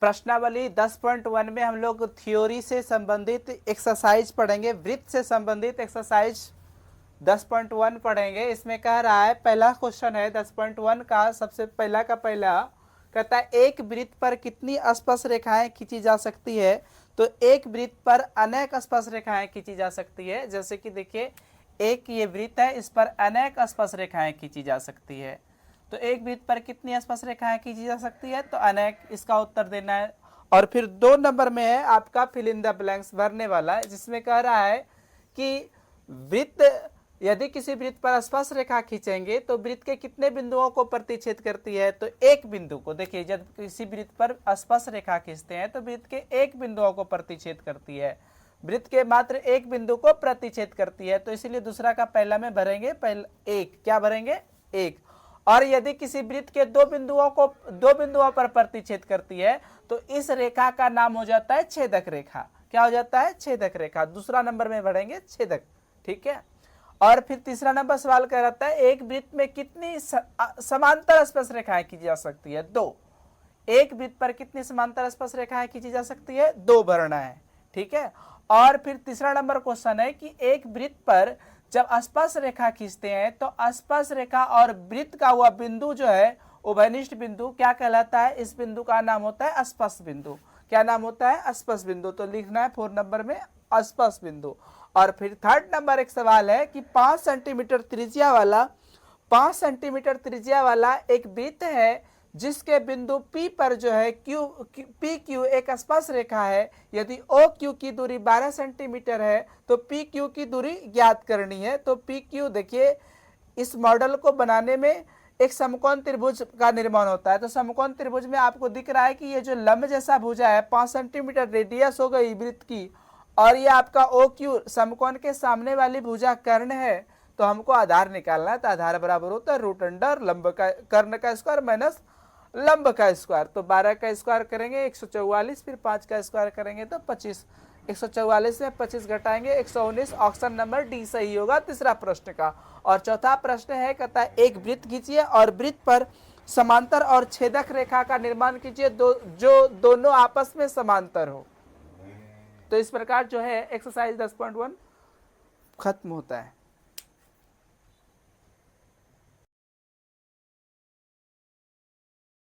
प्रश्नावली 10.1 में हम लोग थ्योरी से संबंधित एक्सरसाइज पढ़ेंगे, वृत्त से संबंधित एक्सरसाइज 10.1 पढ़ेंगे। इसमें कह रहा है, पहला क्वेश्चन है 10.1 का, सबसे पहला का पहला कहता है एक वृत्त पर कितनी स्पर्श रेखाएं खींची जा सकती है। तो एक वृत्त पर अनेक स्पर्श रेखाएं खींची जा सकती है। जैसे कि देखिए एक ये वृत्त है, इस पर अनेक स्पर्श रेखाएं खींची जा सकती है। तो एक वृत्त पर कितनी स्पर्श रेखाएं खींची जा सकती है, तो अनेक, इसका उत्तर देना है। और फिर 2 नंबर में है आपका फिल इन द ब्लैंक्स भरने वाला, जिसमें कह रहा है कि वृत्त, यदि किसी वृत्त पर स्पर्श रेखा खींचेंगे तो वृत्त के कितने बिंदुओं को प्रतिच्छेद करती है। तो एक बिंदु को, देखिए जब किसी वृत्त पर स्पर्श रेखा खींचते हैं तो वृत्त के एक बिंदुओं को प्रतिच्छेद करती है, वृत्त के मात्र एक बिंदु को प्रतिच्छेद करती है। तो इसीलिए दूसरा का पहला में भरेंगे, पहला एक, क्या भरेंगे, एक। और यदि किसी वृत्त के दो बिंदुओं पर प्रतिच्छेद करती है तो इस रेखा का नाम हो जाता है छेदक रेखा। क्या हो जाता है, छेदक रेखा। दूसरा नंबर में भरेंगे छेदक, ठीक है। और फिर तीसरा नंबर सवाल कह रहा है एक वृत्त में कितनी समांतर स्पर्श रेखाएं खींची जा सकती है, 2। एक वृत्त पर कितनी समांतर स्पर्श रेखाएं खींची जा सकती है, 2 भरना है, ठीक है। और फिर तीसरा नंबर क्वेश्चन है कि एक वृत्त पर जब स्पर्श रेखा खींचते हैं तो स्पर्श रेखा और वृत्त का हुआ बिंदु जो है उभयनिष्ठ बिंदु क्या कहलाता है, इस बिंदु का नाम होता है स्पर्श बिंदु। क्या नाम होता है, स्पर्श बिंदु। तो लिखना है 4 नंबर में स्पर्श बिंदु। और फिर 3rd नंबर एक सवाल है कि 5 सेंटीमीटर त्रिज्या वाला एक वृत्त है जिसके बिंदु P पर जो है PQ एक स्पर्श रेखा है। यदि OQ की दूरी 12 सेंटीमीटर है तो PQ की दूरी ज्ञात करनी है। तो PQ, देखिए इस मॉडल को बनाने में एक समकोण त्रिभुज का निर्माण होता है। तो समकोण त्रिभुज में आपको दिख रहा है कि ये जो लंब जैसा भुजा है 5 सेंटीमीटर रेडियस हो गई वृत्त की, और ये आपका OQ समकोण के सामने वाली भुजा कर्ण है। तो हमको आधार निकालना है। तो आधार बराबर होता है रूट अंडर लंब का कर्ण का स्क्वायर माइनस लंब का स्क्वायर। तो 12 का स्क्वायर करेंगे 144, फिर 5 का स्क्वायर करेंगे तो 25। 144 में 25 घटाएंगे 119। ऑप्शन नंबर डी सही होगा तीसरा प्रश्न का। और चौथा प्रश्न है, कहता है एक वृत्त खींचिए और वृत्त पर समांतर और छेदक रेखा का निर्माण कीजिए जो दोनों आपस में समांतर हो। तो इस प्रकार जो है एक्सरसाइज 10.1 खत्म होता है।